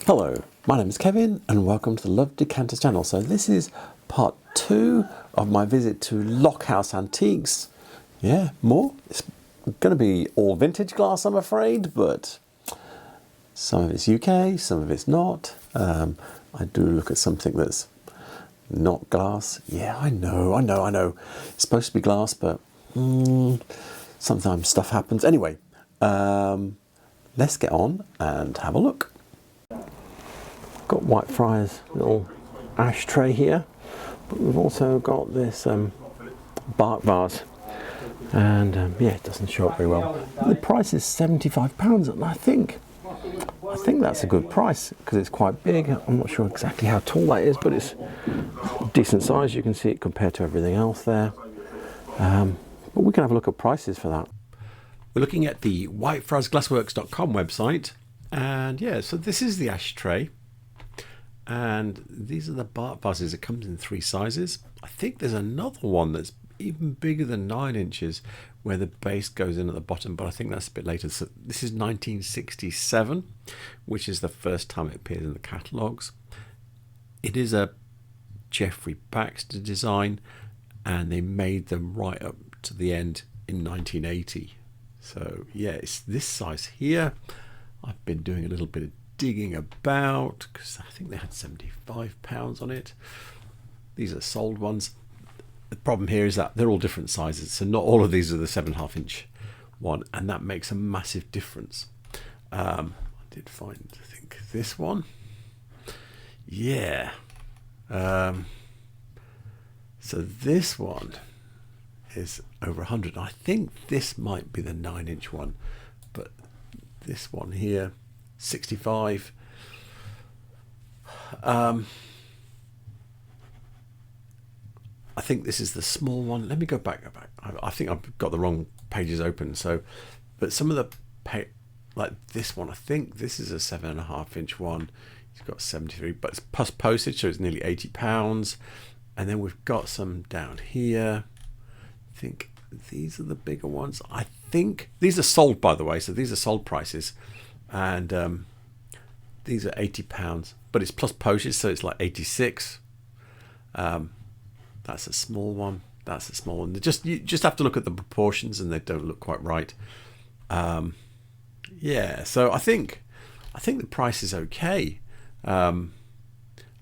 Hello, my name is Kevin and welcome to the Love Decanters channel. So this is part 2 of my visit to Lockhouse Antiques. Yeah, more. It's going to be all vintage glass, I'm afraid, but some of it's UK, some of it's not. I do look at something that's not glass. Yeah, I know. It's supposed to be glass, but sometimes stuff happens. Anyway, let's get on and have a look. Got Whitefriars little ashtray here, but we've also got this bark vase, and yeah, it doesn't show up very well. The price is £75, and I think that's a good price because it's quite big. I'm not sure exactly how tall that is, but it's decent size. You can see it compared to everything else there. But we can have a look at prices for that. We're looking at the whitefriarsglassworks.com website, and yeah, so this is the ashtray. And these are the bark vases. It comes in 3 sizes. I think there's another one that's even bigger than 9 inches where the base goes in at the bottom, but I think that's a bit later. So this is 1967, which is the first time it appears in the catalogues. It is a Geoffrey Baxter design, and they made them right up to the end in 1980. So yeah, it's this size here. I've been doing a little bit of digging about because I think they had £75 on it. These are sold ones. The problem here is that they're all different sizes, so not all of these are the 7.5 inch one, and that makes a massive difference. I did find, I think, this one. Yeah. So this one is over 100. I think this might be the 9 inch one, but this one here, 65. I think this is the small one. Let me go back. I think I've got the wrong pages open. So, but some of the like this one, I think this is a 7.5 inch one. It's got 73, but it's plus postage, so it's nearly £80. And then we've got some down here. I think these are the bigger ones. I think these are sold, by the way. So these are sold prices. And these are £80, but it's plus postage, so it's like 86. That's a small one. That's a small one. You just have to look at the proportions, and they don't look quite right. Yeah, so I think the price is okay. A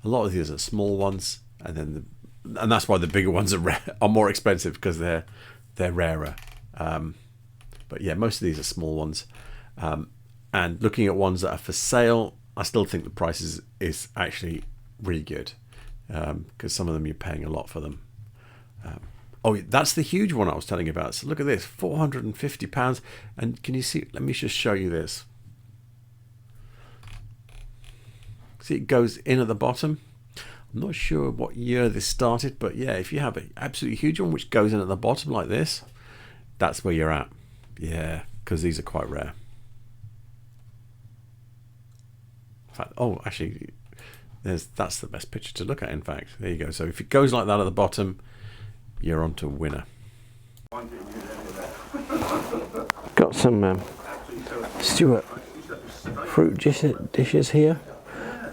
lot of these are small ones, and that's why the bigger ones are more expensive because they're rarer. But yeah, most of these are small ones. And looking at ones that are for sale, I still think the price is actually really good, because some of them you're paying a lot for them. Oh, that's the huge one I was telling you about. So look at this, £450. And can you see? Let me just show you this. See, it goes in at the bottom. I'm not sure what year this started, but yeah, if you have an absolutely huge one which goes in at the bottom like this, that's where you're at. Yeah, because these are quite rare. In fact, oh, actually, that's the best picture to look at. In fact, there you go. So if it goes like that at the bottom, you're on to a winner. Got some Stuart fruit dishes here.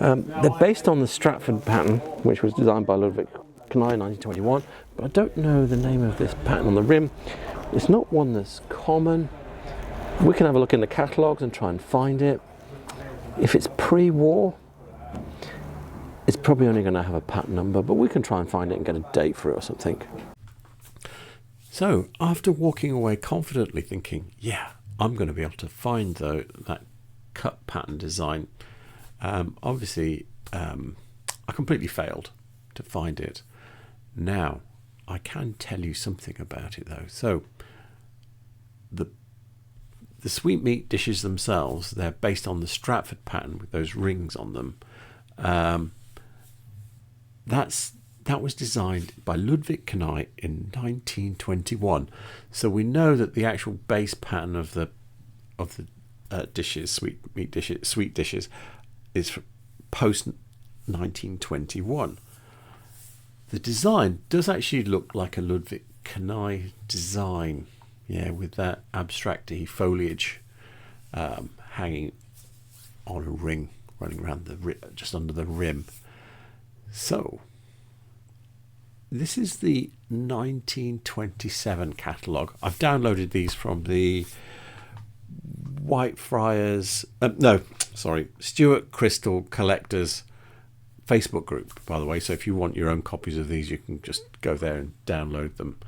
They're based on the Stratford pattern, which was designed by Ludwig Knai in 1921. But I don't know the name of this pattern on the rim. It's not one that's common. We can have a look in the catalogues and try and find it. If it's pre-war, it's probably only going to have a pattern number, but we can try and find it and get a date for it or something. So after walking away confidently thinking, yeah, I'm going to be able to find that cut pattern design, obviously I completely failed to find it. Now, I can tell you something about it though. So the sweetmeat dishes themselves, they're based on the Stratford pattern with those rings on them. That was designed by Ludwig Knai in 1921. So we know that the actual base pattern of the dishes, sweet dishes, is post 1921. The design does actually look like a Ludwig Knai design. Yeah, with that abstracty foliage hanging on a ring running around the just under the rim. So this is the 1927 catalogue. I've downloaded these from the Stuart Crystal Collectors Facebook group, by the way. So if you want your own copies of these, you can just go there and download them.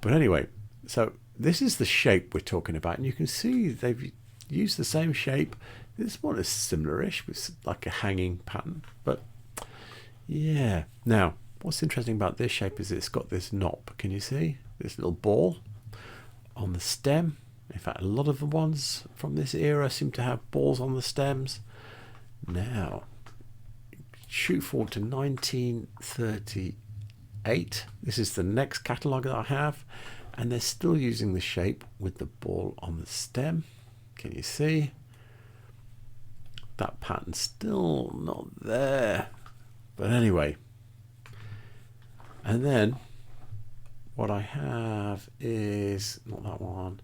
But anyway, so this is the shape we're talking about, and you can see they've used the same shape. This one is similar-ish with like a hanging pattern, but yeah. Now, what's interesting about this shape is it's got this knob. Can you see this little ball on the stem? In fact, a lot of the ones from this era seem to have balls on the stems. Now, shoot forward to 1938. This is the next catalogue that I have, and they're still using the shape with the ball on the stem. Can you see? That pattern's still not there. But anyway. And then what I have is not that one.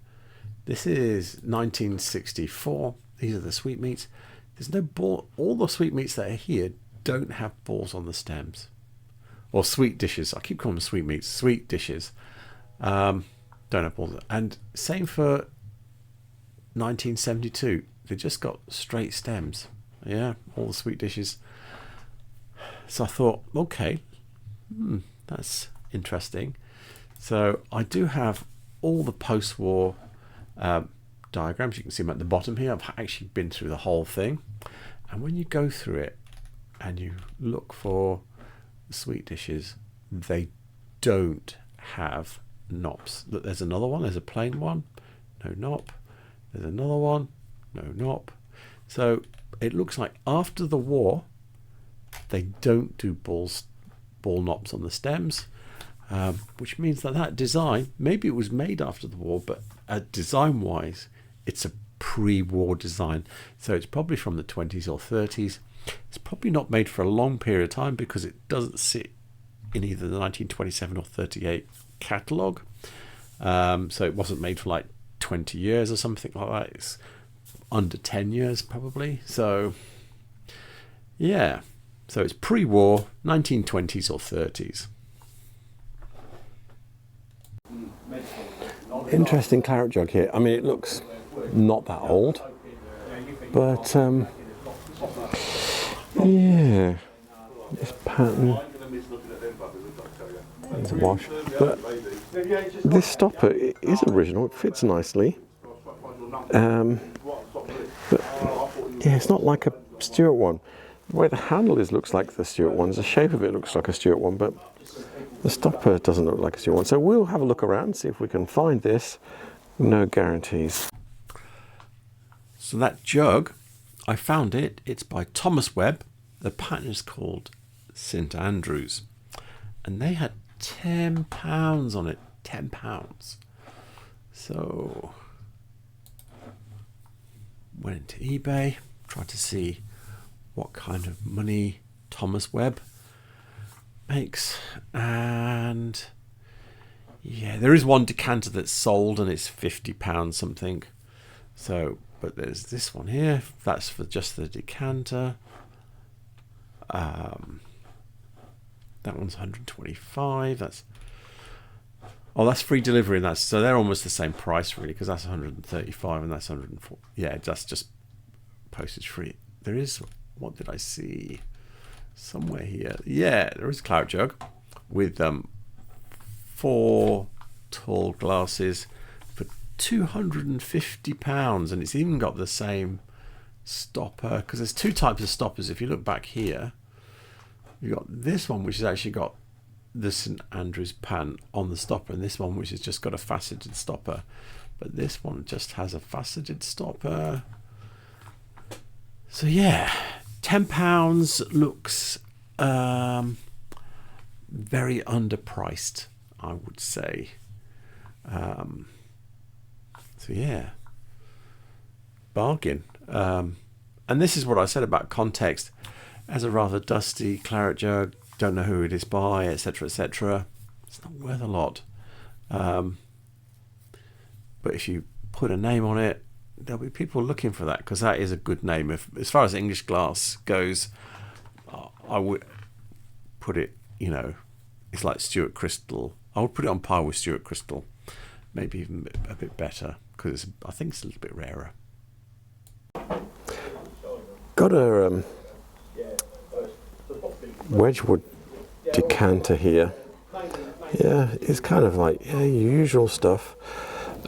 This is 1964. These are the sweetmeats. There's no ball. All the sweetmeats that are here don't have balls on the stems. Or sweet dishes. I keep calling them sweetmeats. Sweet dishes. Don't have balls. And same for 1972. They just got straight stems. Yeah, all the sweet dishes. So I thought, okay, that's interesting. So I do have all the post-war diagrams. You can see them at the bottom here. I've actually been through the whole thing, and when you go through it and you look for the sweet dishes, they don't have knops. Look, there's another one. There's a plain one, no knop. There's another one, no knop. So it looks like after the war they don't do ball knops on the stems, which means that design, maybe it was made after the war, but design wise it's a pre-war design. So it's probably from the 20s or 30s. It's probably not made for a long period of time because it doesn't sit in either the 1927 or 38 catalogue. So it wasn't made for like 20 years or something like that. It's under 10 years probably. So yeah, so it's pre-war, 1920s or 30s. Interesting claret jug here. I mean, it looks not that old, but yeah, this pattern is a wash, but this stopper is original. It fits nicely, but yeah, it's not like a Stuart one. The way the handle is looks like the Stuart ones. The shape of it looks like a Stuart one, but the stopper doesn't look like a Stuart one. So we'll have a look around and see if we can find this. No guarantees. So that jug, I found it. It's by Thomas Webb. The pattern is called St Andrews, and they had £10 on it. £10. So went into eBay, tried to see what kind of money Thomas Webb makes, and yeah, there is one decanter that's sold and it's £50 something. So, but there's this one here, that's for just the decanter. That one's 125. That's free delivery, and that's so they're almost the same price really, because that's 135 and that's 104. Yeah, that's just postage free. There is, what did I see somewhere here? Yeah, there is a claret jug with 4 tall glasses for £250, and it's even got the same stopper, because there's 2 types of stoppers. If you look back here, you've got this one which has actually got the St Andrews pattern on the stopper, and this one which has just got a faceted stopper, but this one just has a faceted stopper. So yeah, £10 looks very underpriced, I would say. So yeah, bargain. And this is what I said about context. As a rather dusty claret jug, don't know who it is by, etc., etc., it's not worth a lot. But if you put a name on it, there'll be people looking for that, because that is a good name. As far as English glass goes, I would put it, you know, it's like Stuart Crystal. I would put it on par with Stuart Crystal, maybe even a bit better, because I think it's a little bit rarer. Got a Wedgwood decanter here. Yeah, it's kind of like usual stuff.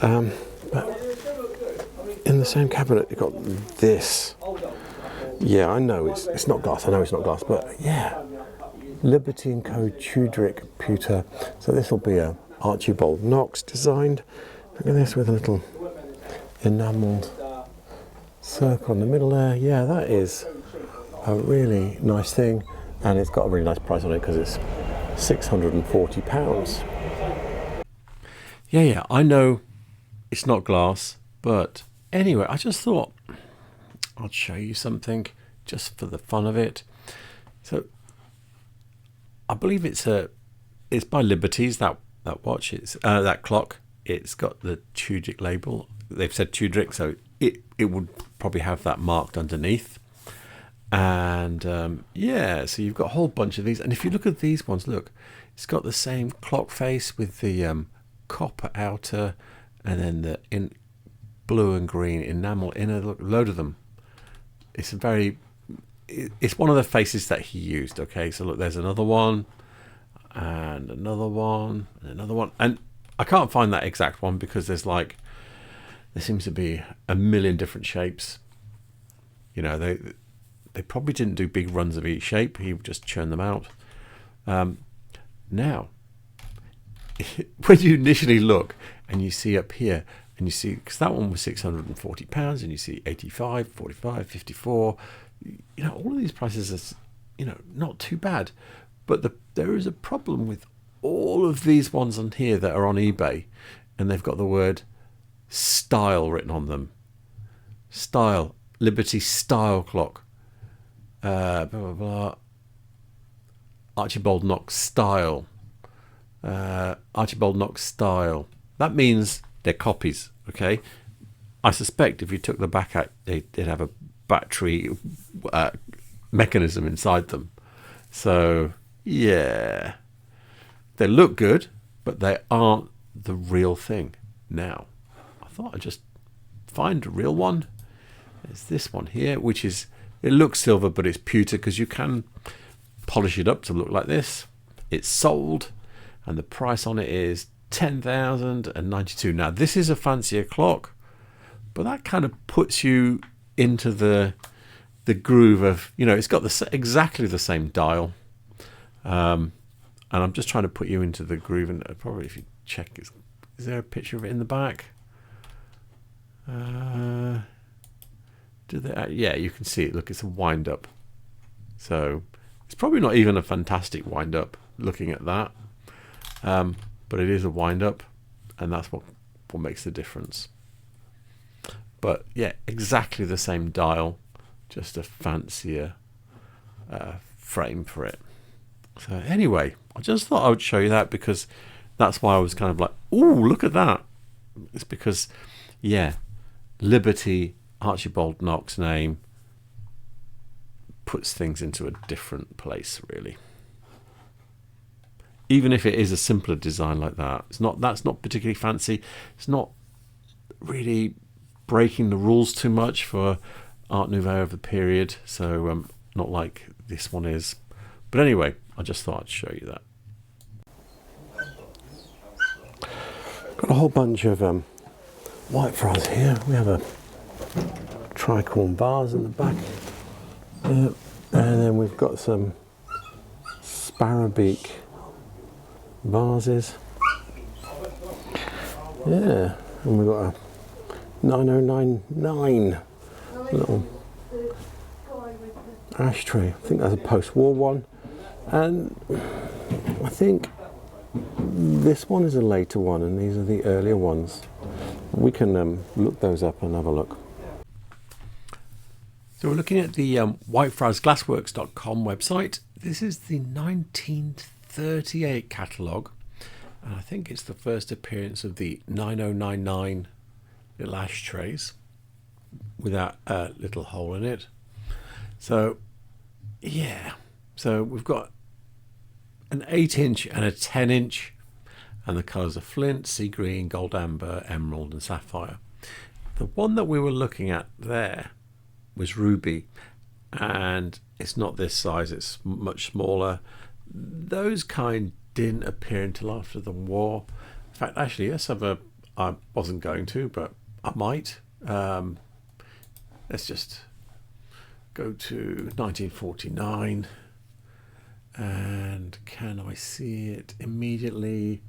But in the same cabinet, you've got this. Yeah, I know it's not glass. I know it's not glass, but yeah, Liberty & Co. Tudoric pewter. So this will be a Archibald Knox designed. Look at this with a little enamelled circle in the middle there. Yeah, that is a really nice thing, and it's got a really nice price on it because it's £640. Yeah, I know it's not glass, but anyway, I just thought I'd show you something just for the fun of it. So I believe it's by Liberties, that watch, it's that clock. It's got the Tudoric label. They've said Tudoric, so it would probably have that marked underneath. And yeah, so you've got a whole bunch of these, and if you look at these ones, look, it's got the same clock face with the copper outer, and then the blue and green enamel inner. Look, load of them. It's it's one of the faces that he used. Okay, so look, there's another one, and another one, and another one, and I can't find that exact one because there seems to be a million different shapes. You know, they probably didn't do big runs of each shape. He would just churn them out. Now, when you initially look and you see up here, and you see, because that one was £640, and you see 85, 45, 54, you know, all of these prices are, you know, not too bad. But there is a problem with all of these ones on here that are on eBay, and they've got the word style written on them. Style, Liberty style clock. Blah, blah, blah. Archibald Knox style. Archibald Knox style. That means they're copies, okay? I suspect if you took the back out, they'd have a battery mechanism inside them. So, yeah. They look good, but they aren't the real thing. Now, I thought I'd just find a real one. There's this one here, which is, it looks silver, but it's pewter because you can polish it up to look like this. It's sold, and the price on it is £10,092. Now, this is a fancier clock, but that kind of puts you into the groove of, you know, it's got exactly the same dial. And I'm just trying to put you into the groove, and probably if you check, is there a picture of it in the back? Yeah, you can see it. Look, it's a wind up. So it's probably not even a fantastic wind up looking at that. But it is a wind up, and that's what makes the difference. But yeah, exactly the same dial, just a fancier frame for it. So anyway, I just thought I would show you that because that's why I was kind of like, ooh, look at that. It's because, yeah, Liberty, Archibald Knox name puts things into a different place, really. Even if it is a simpler design like that, that's not particularly fancy. It's not really breaking the rules too much for Art Nouveau of the period, so not like this one is. But anyway, I just thought I'd show you that. Got a whole bunch of Whitefriars here. We have a tricorn vase in the back, and then we've got some Sparrowbeak vases. Yeah, and we've got a 9099 little ashtray. I think that's a post-war one, and I think this one is a later one, and these are the earlier ones. We can look those up and have a look. So we're looking at the whitefriarsglassworks.com website. This is the 1938 catalogue, and I think it's the first appearance of the 9099 little ashtrays. without a little hole in it. So yeah, so we've got an 8-inch and a 10-inch, and the colours are flint, sea green, gold amber, emerald and sapphire. The one that we were looking at there was ruby, and it's not this size, it's much smaller. Those kind didn't appear until after the war. In fact, actually, yes, I wasn't going to, but I might. Let's just go to 1949, and can I see it immediately?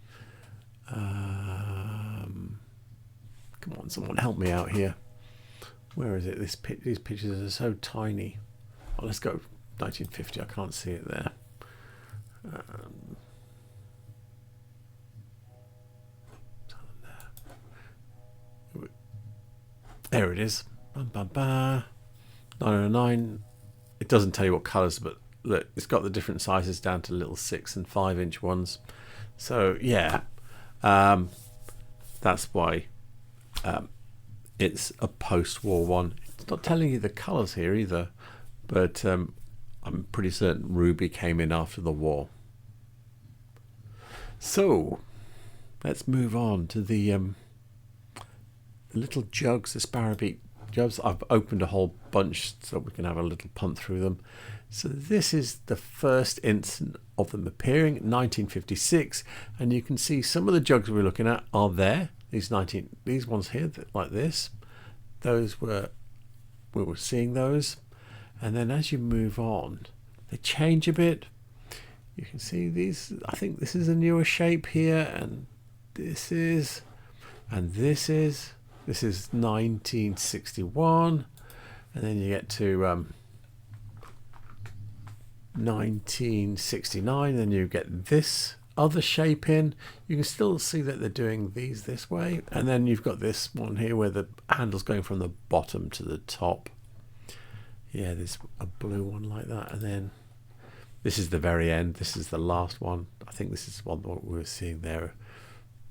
Come on, someone help me out here. Where is it? These pictures are so tiny. Oh, let's go 1950. I can't see it there. There it is. 909. It doesn't tell you what colours, but look, it's got the different sizes down to little 6 and 5-inch ones. So yeah, that's why it's a post-war one. It's not telling you the colours here either, but I'm pretty certain ruby came in after the war. So let's move on to the little jugs, the Sparrowbeak jugs. I've opened a whole bunch so we can have a little punt through them. So this is the first instance of them appearing, 1956, and you can see some of the jugs we're looking at are there. These ones here, like this, we were seeing those, and then as you move on, they change a bit. You can see these. I think this is a newer shape here, and this is 1961, and then you get to 1969, then you get this other shape in. You can still see that they're doing these this way, and then you've got this one here where the handle's going from the bottom to the top. Yeah, there's a blue one like that, and then this is the very end. This is the last one. I think this is one that we were seeing there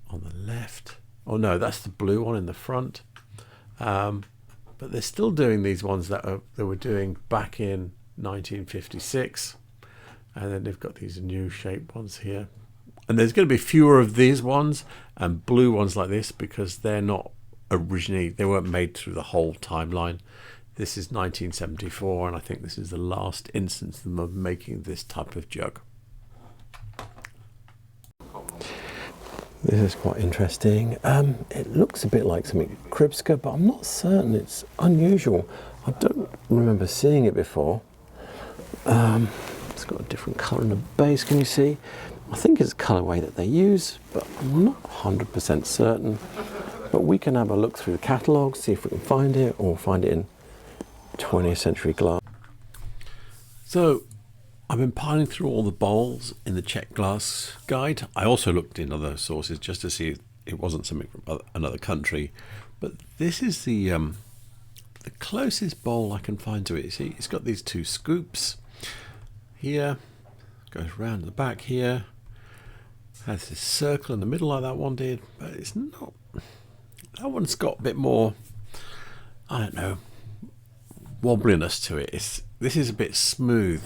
on the left. Oh no, that's the blue one in the front. But they're still doing these ones that they were doing back in 1956, and then they've got these new shape ones here, and there's going to be fewer of these ones and blue ones like this because they weren't made through the whole timeline. This is 1974, and I think this is the last instance of making this type of jug. This is quite interesting. It looks a bit like something Kripska, but I'm not certain. It's unusual. I don't remember seeing it before. It's got a different colour in the base, can you see? I think it's a colourway that they use, but I'm not 100% certain. But we can have a look through the catalogue, see if we can find it, or find it in 20th century glass. So I've been piling through all the bowls in the Czech glass guide. I also looked in other sources just to see if it wasn't something from another country. But this is the closest bowl I can find to it. You see, it's got these two scoops here, goes round the back here, has this circle in the middle like that one did, but it's not. That one's got a bit more, I don't know, wobbliness to it. This is a bit smooth.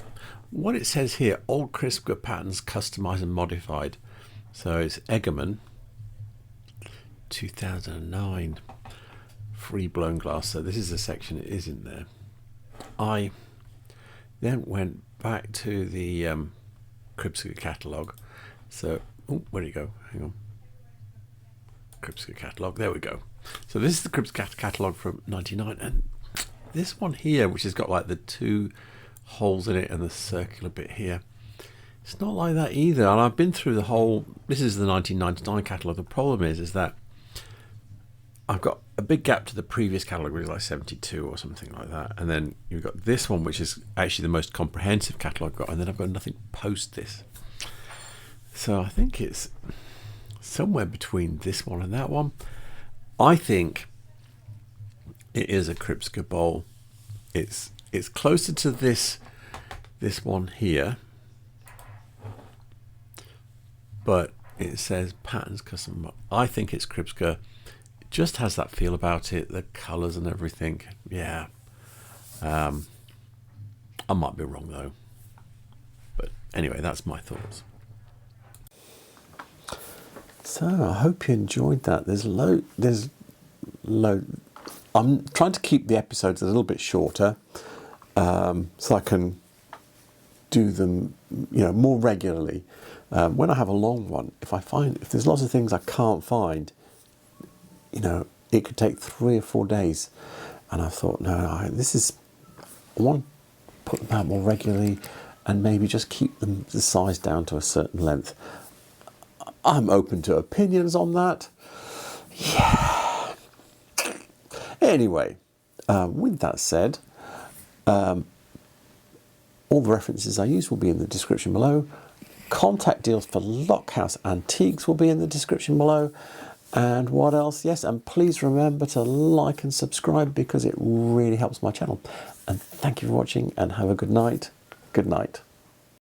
What it says here, old Kripska patterns customized and modified. So it's Egerman 2009 free blown glass. So this is the section it is in there. I then went back to the Kripska catalogue. So where do you go? Hang on. Kripska catalogue. There we go. So this is the Kripska catalogue from 99, and this one here, which has got like the two holes in it and the circular bit here, it's not like that either. And I've been through the whole. This is the 1999 catalogue. The problem is that I've got a big gap to the previous catalogue, which is like 72 or something like that, and then you've got this one, which is actually the most comprehensive catalogue I've got, and then I've got nothing post this. So I think it's somewhere between this one and that one. I think it is a Kripska bowl. It's closer to this one here, but it says patterns custom. I think it's Kripska. just has that feel about it, the colours and everything. Yeah. I might be wrong though. But anyway, that's my thoughts. So I hope you enjoyed that. There's I'm trying to keep the episodes a little bit shorter, so I can do them, more regularly. When I have a long one, if there's lots of things I can't find, it could take 3 or 4 days. And I thought, no, I want to put them out more regularly and maybe just keep the size down to a certain length. I'm open to opinions on that. Yeah. Anyway, with that said, all the references I use will be in the description below. Contact deals for Lockhouse Antiques will be in the description below. And what else? Yes, and please remember to like and subscribe because it really helps my channel. And thank you for watching and have a good night. Good night.